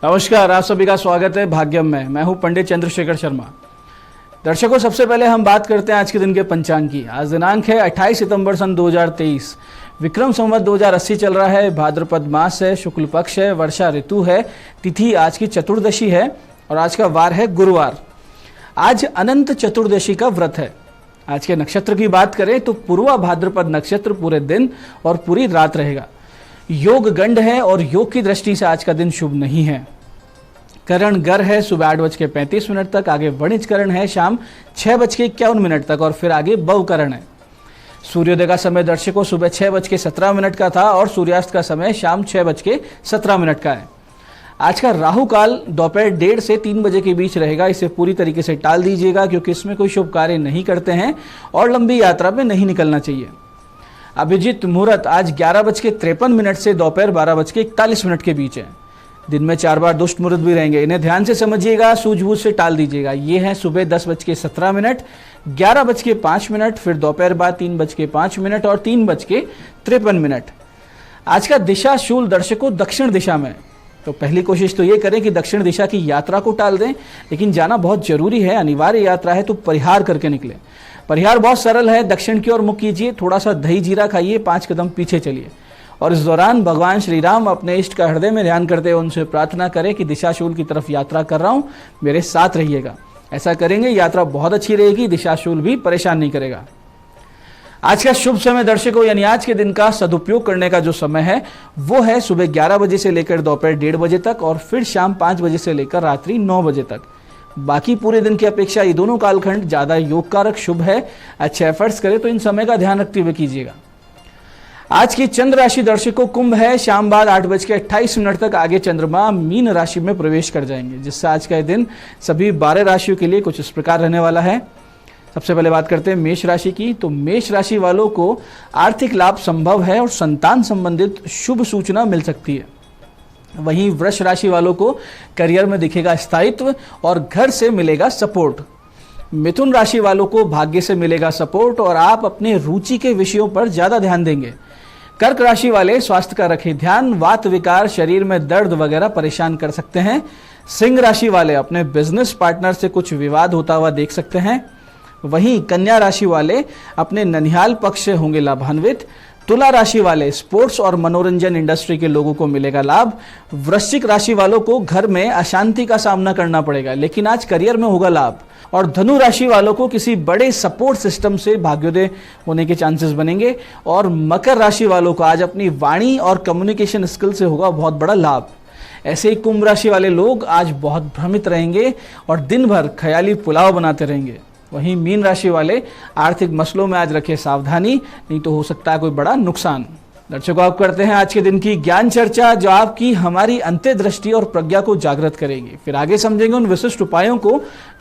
नमस्कार, आप सभी का स्वागत है भाग्यम में। मैं हूं पंडित चंद्रशेखर शर्मा। दर्शकों, सबसे पहले हम बात करते हैं आज के दिन के पंचांग की। आज दिनांक है 28 सितंबर सन 2023। विक्रम संवत 2080 चल रहा है। भाद्रपद मास है, शुक्ल पक्ष है, वर्षा ऋतु है। तिथि आज की चतुर्दशी है और आज का वार है गुरुवार। आज अनंत चतुर्दशी का व्रत है। आज के नक्षत्र की बात करें तो पूर्वा भाद्रपद नक्षत्र पूरे दिन और पूरी रात रहेगा। योग गंड है और योग की दृष्टि से आज का दिन शुभ नहीं है। करण गर है सुबह 8:35 तक, आगे वणिज करण है शाम 6:51 तक और फिर आगे बव करण है। सूर्योदय का समय दर्शकों सुबह 6:17 का था और सूर्यास्त का समय शाम 6:17 का है। आज का राहु काल दोपहर 1:30 से 3 बजे के बीच रहेगा। इसे पूरी तरीके से टाल दीजिएगा क्योंकि इसमें कोई शुभ कार्य नहीं करते हैं और लंबी यात्रा में नहीं निकलना चाहिए। अभिजीत मुहूर्त आज 11:53 से दोपहर 12:41 के बीच है। दिन में 4 बार दुष्ट मुहूर्त भी रहेंगे, इन्हें ध्यान से समझिएगा, सूझबूझ से टाल दीजिएगा। ये है सुबह 10:17, 11:05, फिर दोपहर बाद 3:05 और 3:53। आज का दिशा शूल दर्शकों दक्षिण दिशा में। तो पहली कोशिश तो ये करें कि दक्षिण दिशा की यात्रा को टाल दें, लेकिन जाना बहुत जरूरी है, अनिवार्य यात्रा है, तो परिहार करके निकले। परिहार बहुत सरल है। दक्षिण की ओर मुख कीजिए, थोड़ा सा दही जीरा खाइए, 5 कदम पीछे चलिए और इस दौरान भगवान श्री राम अपने इष्ट का हृदय में ध्यान करते हुए उनसे प्रार्थना करें कि दिशाशूल की तरफ यात्रा कर रहा हूं, मेरे साथ रहिएगा। ऐसा करेंगे यात्रा बहुत अच्छी रहेगी, दिशाशूल भी परेशान नहीं करेगा। आज का शुभ समय दर्शकों यानी आज के दिन का सदुपयोग करने का जो समय है वो है सुबह 11 बजे से लेकर दोपहर 1:30 बजे तक और फिर शाम 5 बजे से लेकर रात्रि 9 बजे तक। बाकी पूरे दिन की अपेक्षा ये दोनों कालखंड ज्यादा योग कारक शुभ है। अच्छे एफर्ट्स करें तो इन समय का ध्यान रखते हुए कीजिएगा। आज की चंद्र राशि दर्शकों कुंभ है। शाम बाद 8:28 तक आगे चंद्रमा मीन राशि में प्रवेश कर जाएंगे, जिससे आज का दिन सभी 12 राशियों के लिए कुछ इस प्रकार रहने वाला है। सबसे पहले बात करते हैं मेष राशि की। तो मेष राशि वालों को आर्थिक लाभ संभव है और संतान संबंधित शुभ सूचना मिल सकती है। वहीं वृष राशि वालों को करियर में दिखेगा स्थायित्व और घर से मिलेगा सपोर्ट। मिथुन राशि वालों को भाग्य से मिलेगा सपोर्ट और आप अपने रुचि के विषयों पर ज्यादा ध्यान देंगे। कर्क राशि वाले स्वास्थ्य का रखें ध्यान, वात विकार, शरीर में दर्द वगैरह परेशान कर सकते हैं। सिंह राशि वाले अपने बिजनेस पार्टनर से कुछ विवाद होता हुआ देख सकते हैं। वहीं कन्या राशि वाले अपने ननिहाल पक्ष से होंगे लाभान्वित। तुला राशि वाले स्पोर्ट्स और मनोरंजन इंडस्ट्री के लोगों को मिलेगा लाभ। वृश्चिक राशि वालों को घर में अशांति का सामना करना पड़ेगा, लेकिन आज करियर में होगा लाभ। और धनु राशि वालों को किसी बड़े सपोर्ट सिस्टम से भाग्योदय होने के चांसेस बनेंगे। और मकर राशि वालों को आज अपनी वाणी और कम्युनिकेशन स्किल से होगा बहुत बड़ा लाभ। ऐसे ही कुंभ राशि वाले लोग आज बहुत भ्रमित रहेंगे और दिन भर ख्याली पुलाव बनाते रहेंगे। वहीं मीन राशि वाले आर्थिक मसलों में आज रखें सावधानी, नहीं तो हो सकता है कोई बड़ा नुकसान। दर्शकों, आप करते हैं आज के दिन की ज्ञान चर्चा जो आपकी हमारी अंतर्दृष्टि और प्रज्ञा को जागृत करेगी। फिर आगे समझेंगे उन विशिष्ट उपायों को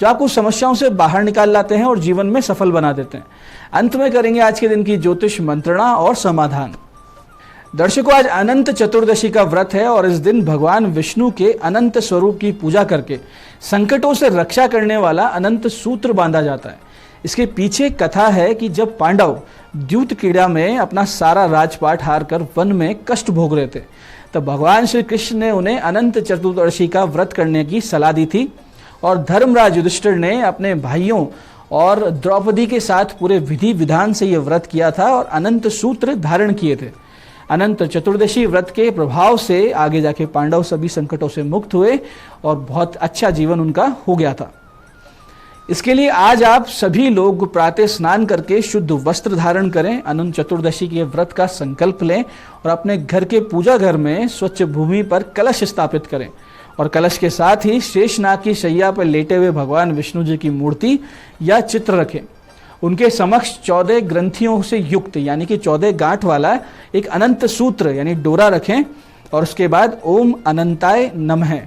जो आपको समस्याओं से बाहर निकाल लाते हैं और जीवन में सफल बना देते हैं। अंत में करेंगे आज के दिन की ज्योतिष मंत्रणा और समाधान। दर्शकों, आज अनंत चतुर्दशी का व्रत है और इस दिन भगवान विष्णु के अनंत स्वरूप की पूजा करके संकटों से रक्षा करने वाला अनंत सूत्र बांधा जाता है। इसके पीछे कथा है कि जब पांडव द्यूत क्रीड़ा में अपना सारा राजपाट हार कर वन में कष्ट भोग रहे थे, तब भगवान श्री कृष्ण ने उन्हें अनंत चतुर्दशी का व्रत करने की सलाह दी थी। और धर्मराज युधिष्ठिर ने अपने भाइयों और द्रौपदी के साथ पूरे विधि विधान से यह व्रत किया था और अनंत सूत्र धारण किए थे। अनंत चतुर्दशी व्रत के प्रभाव से आगे जाके पांडव सभी संकटों से मुक्त हुए और बहुत अच्छा जीवन उनका हो गया था। इसके लिए आज आप सभी लोग प्रातः स्नान करके शुद्ध वस्त्र धारण करें, अनंत चतुर्दशी के व्रत का संकल्प लें और अपने घर के पूजा घर में स्वच्छ भूमि पर कलश स्थापित करें और कलश के साथ ही शेषनाग की शैया पर लेटे हुए भगवान विष्णु जी की मूर्ति या चित्र रखें। उनके समक्ष 14 ग्रंथियों से युक्त यानी कि 14 गांठ वाला एक अनंत सूत्र यानी डोरा रखें और उसके बाद ओम अनंताय नमः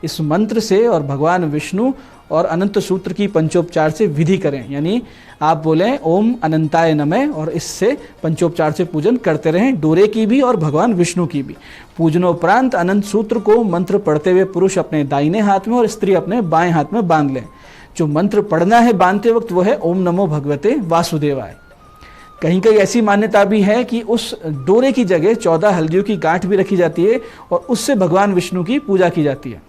इस मंत्र से और भगवान विष्णु और अनंत सूत्र की पंचोपचार से विधि करें। यानी आप बोलें ओम अनंताय नमः और इससे पंचोपचार से पूजन करते रहें, डोरे की भी और भगवान विष्णु की भी। पूजनोपरांत अनंत सूत्र को मंत्र पढ़ते हुए पुरुष अपने दाहिने हाथ में और स्त्री अपने बाएं हाथ में बांध लें। जो मंत्र पढ़ना है बांधते वक्त वो है ओम नमो भगवते वासुदेवाय। कहीं कहीं ऐसी मान्यता भी है कि उस डोरे की जगह 14 हल्दियों की गांठ भी रखी जाती है और उससे भगवान विष्णु की पूजा की जाती है।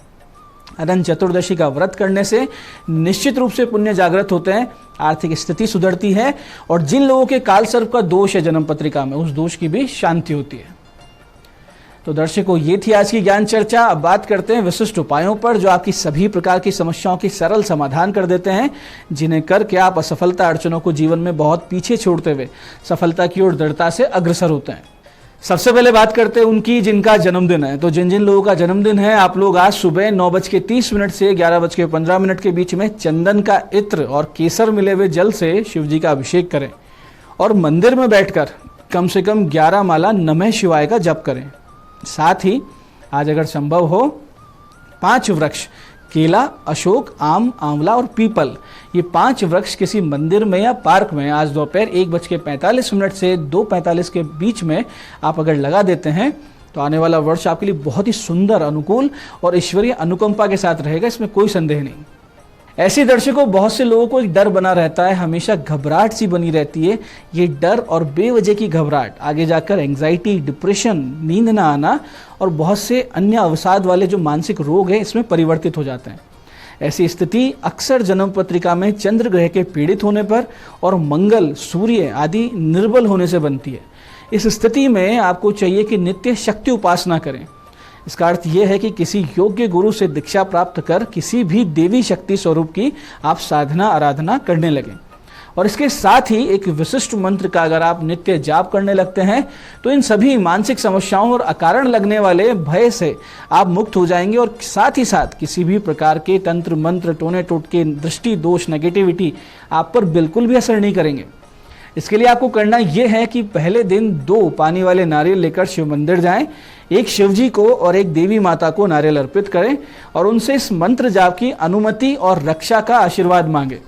अनंत चतुर्दशी का व्रत करने से निश्चित रूप से पुण्य जागृत होते हैं, आर्थिक स्थिति सुधरती है और जिन लोगों के काल सर्प का दोष है जन्म पत्रिका में, उस दोष की भी शांति होती है। तो दर्शकों, ये थी आज की ज्ञान चर्चा। अब बात करते हैं विशिष्ट उपायों पर जो आपकी सभी प्रकार की समस्याओं की सरल समाधान कर देते हैं, जिन्हें करके आप असफलता अड़चनों को जीवन में बहुत पीछे छोड़ते हुए सफलता की ओर दृढ़ता से अग्रसर होते हैं। सबसे पहले बात करते हैं उनकी जिनका जन्मदिन है। तो जिन जिन लोगों का जन्मदिन है, आप लोग आज सुबह 9:30 से 11:15 के बीच में चंदन का इत्र और केसर मिले हुए जल से शिव जी का अभिषेक करें और मंदिर में बैठकर कम से कम 11 माला नमः शिवाय का जप करें। साथ ही आज अगर संभव हो 5 वृक्ष केला, अशोक, आम, आंवला और पीपल, ये 5 वृक्ष किसी मंदिर में या पार्क में आज दोपहर 1:45 से 2:45 के बीच में आप अगर लगा देते हैं तो आने वाला वर्ष आपके लिए बहुत ही सुंदर, अनुकूल और ईश्वरीय अनुकंपा के साथ रहेगा, इसमें कोई संदेह नहीं। ऐसे दर्शकों, बहुत से लोगों को एक डर बना रहता है, हमेशा घबराहट सी बनी रहती है। ये डर और बेवजह की घबराहट आगे जाकर एंग्जाइटी, डिप्रेशन, नींद ना आना और बहुत से अन्य अवसाद वाले जो मानसिक रोग हैं इसमें परिवर्तित हो जाते हैं। ऐसी स्थिति अक्सर जन्म पत्रिका में चंद्र ग्रह के पीड़ित होने पर और मंगल, सूर्य आदि निर्बल होने से बनती है। इस स्थिति में आपको चाहिए कि नित्य शक्ति उपासना करें। इसका अर्थ यह है कि किसी योग्य गुरु से दीक्षा प्राप्त कर किसी भी देवी शक्ति स्वरूप की आप साधना आराधना करने लगें। और इसके साथ ही एक विशिष्ट मंत्र का अगर आप नित्य जाप करने लगते हैं तो इन सभी मानसिक समस्याओं और अकारण लगने वाले भय से आप मुक्त हो जाएंगे और साथ ही साथ किसी भी प्रकार के तंत्र मंत्र, टोने टोटके, दृष्टि दोष, नेगेटिविटी आप पर बिल्कुल भी असर नहीं करेंगे। इसके लिए आपको करना यह है कि पहले दिन 2 पानी वाले नारियल लेकर शिव मंदिर जाएं, एक शिव जी को और एक देवी माता को नारियल अर्पित करें और उनसे इस मंत्र जाप की अनुमति और रक्षा का आशीर्वाद मांगे।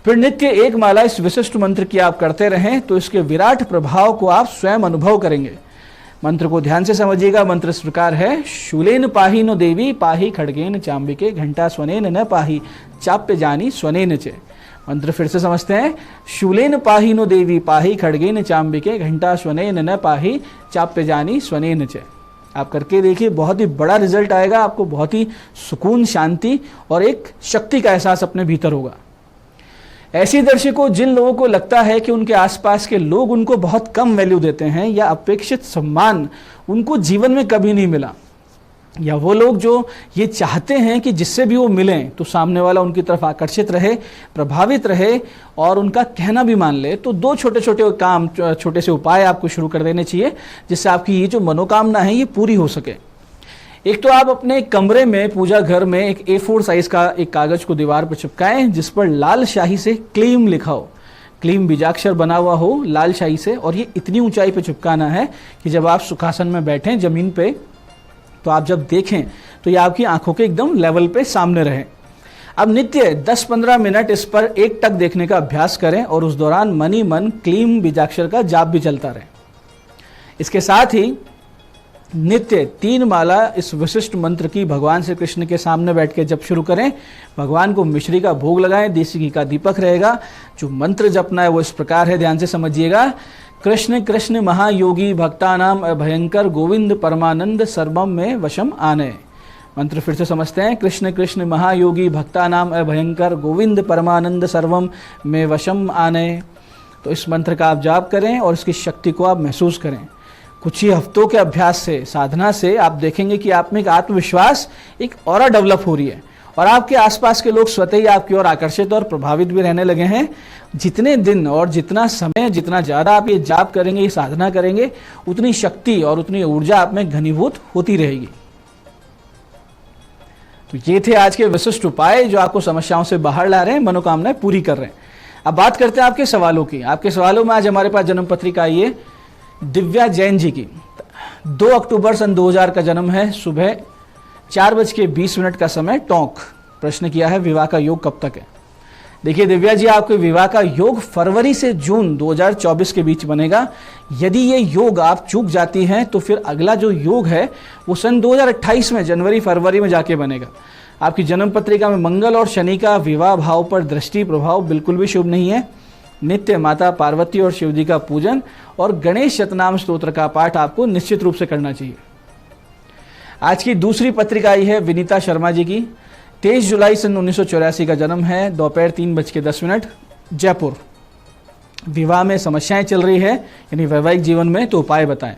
फिर नित्य 1 माला इस विशिष्ट मंत्र की आप करते रहें तो इसके विराट प्रभाव को आप स्वयं अनुभव करेंगे। मंत्र को ध्यान से समझिएगा। मंत्र इस प्रकार है, शूलेन पाही नो देवी पाही खड्गेन चांबिके घंटा स्वनेन न पाही चाप्य जानी स्वनेन चे। मंत्र फिर से समझते हैं, शूलेन पाही नो देवी पाही खड्गेन चांबिके घंटा स्वनेन न पाही चाप्य जानी स्वनेन चे। आप करके देखिए, बहुत ही बड़ा रिजल्ट आएगा। आपको बहुत ही सुकून, शांति और एक शक्ति का एहसास अपने भीतर होगा। ऐसी दर्शकों, जिन लोगों को लगता है कि उनके आसपास के लोग उनको बहुत कम वैल्यू देते हैं या अपेक्षित सम्मान उनको जीवन में कभी नहीं मिला, या वो लोग जो ये चाहते हैं कि जिससे भी वो मिलें तो सामने वाला उनकी तरफ आकर्षित रहे, प्रभावित रहे और उनका कहना भी मान ले, तो 2 छोटे छोटे काम, छोटे से उपाय आपको शुरू कर देने चाहिए जिससे आपकी ये जो मनोकामना है ये पूरी हो सके। एक तो आप अपने कमरे में, पूजा घर में एक A4 साइज का एक कागज को दीवार पर चिपकाएं जिस पर लाल शाही से क्लीम लिखा हो, क्लीम बीजाक्षर बना हुआ हो लाल शाही से, और ये इतनी ऊंचाई पे चिपकाना है कि जब आप सुखासन में बैठें जमीन पे तो आप जब देखें तो ये आपकी आंखों के एकदम लेवल पे सामने रहे। अब नित्य 10-15 मिनट इस पर एक टक देखने का अभ्यास करें और उस दौरान मन ही मन क्लीम बीजाक्षर का जाप भी चलता रहे। इसके साथ ही नित्य 3 माला इस विशिष्ट मंत्र की भगवान श्री कृष्ण के सामने बैठ के जप शुरू करें। भगवान को मिश्री का भोग लगाएं, देसी घी का दीपक रहेगा। जो मंत्र जपना है वो इस प्रकार है, ध्यान से समझिएगा। कृष्ण कृष्ण महायोगी भक्तानाम अभयंकर गोविंद परमानंद सर्वम में वशम आने। मंत्र फिर से समझते हैं, कृष्ण कृष्ण महायोगी भक्तानाम अभयंकर गोविंद परमानंद सर्वम में वशम आने। तो इस मंत्र का आप जाप करें और इसकी शक्ति को आप महसूस करें। कुछ ही हफ्तों के अभ्यास से, साधना से आप देखेंगे कि आप में एक आत्मविश्वास, एक ऑरा डेवलप हो रही है और आपके आसपास के लोग स्वतः ही आपकी ओर आकर्षित और प्रभावित भी रहने लगे हैं। जितने दिन और जितना समय, जितना ज़्यादा आप ये जाप करेंगे, ये साधना करेंगे, उतनी शक्ति और उतनी ऊर्जा आप में घनीभूत होती रहेगी। तो ये थे आज के विशिष्ट उपाय जो आपको समस्याओं से बाहर ला रहे हैं, मनोकामनाएं पूरी कर रहे हैं। अब बात करते हैं आपके सवालों की। आपके सवालों में आज हमारे पास जन्म पत्रिका आई है दिव्या जैन जी की। 2 अक्टूबर सन 2000 का जन्म है। सुबह 4:20 का समय, टोंक। प्रश्न किया है विवाह का योग कब तक है। देखिए दिव्या जी, आपके विवाह का योग फरवरी से जून 2024 के बीच बनेगा। यदि ये योग आप चूक जाती हैं तो फिर अगला जो योग है वो सन 2028 में जनवरी फरवरी में जाके बनेगा। आपकी जन्म पत्रिका में मंगल और शनि का विवाह भाव पर दृष्टि प्रभाव बिल्कुल भी शुभ नहीं है। नित्य माता पार्वती और शिव जी का पूजन और गणेश शतनाम स्तोत्र का पाठ आपको निश्चित रूप से करना चाहिए। आज की दूसरी पत्रिका आई है विनीता शर्मा जी की। 23 जुलाई सन 1984 का जन्म है, दोपहर 3:10, जयपुर। विवाह में समस्याएं चल रही है यानी वैवाहिक जीवन में, तो उपाय बताएं।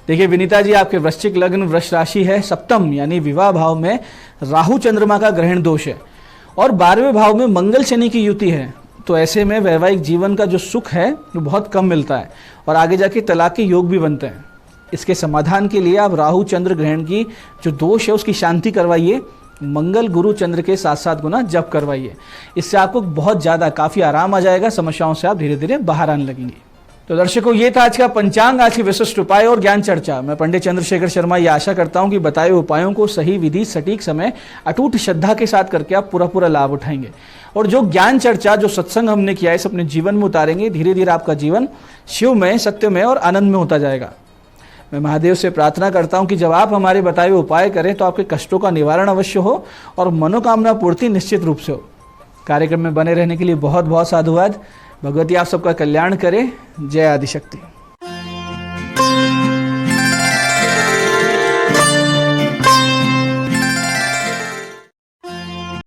देखिए विनीता जी, आपके वृश्चिक लग्न, वृष राशि है, सप्तम यानी विवाह भाव में राहु चंद्रमा का ग्रहण दोष है और 12वें भाव में मंगल शनि की युति है। तो ऐसे में वैवाहिक जीवन का जो सुख है वो बहुत कम मिलता है और आगे जाके तलाक के योग भी बनते हैं। इसके समाधान के लिए आप राहु चंद्र ग्रहण की जो दोष है उसकी शांति करवाइए, मंगल गुरु चंद्र के 7-7 गुना जप करवाइए। इससे आपको बहुत ज़्यादा काफ़ी आराम आ जाएगा, समस्याओं से आप धीरे धीरे बाहर आने लगेंगे। तो दर्शकों, ये था आज का पंचांग, आज की विशिष्ट उपाय और ज्ञान चर्चा। मैं पंडित चंद्रशेखर शर्मा ये आशा करता हूँ कि बताए हुए उपायों को सही विधि, सटीक समय, अटूट श्रद्धा के साथ करके आप पूरा लाभ उठाएंगे और जो ज्ञान चर्चा, जो सत्संग हमने किया है, इसे अपने जीवन में उतारेंगे। धीरे धीरे आपका जीवन शिवमय, सत्यमय और आनंद में होता जाएगा। मैं महादेव से प्रार्थना करता हूँ कि जब आप हमारे बताए हुए उपाय करें तो आपके कष्टों का निवारण अवश्य हो और मनोकामना पूर्ति निश्चित रूप से हो। कार्यक्रम में बने रहने के लिए बहुत बहुत साधुवाद। भगवती आप सबका कल्याण करे। जय आदिशक्ति।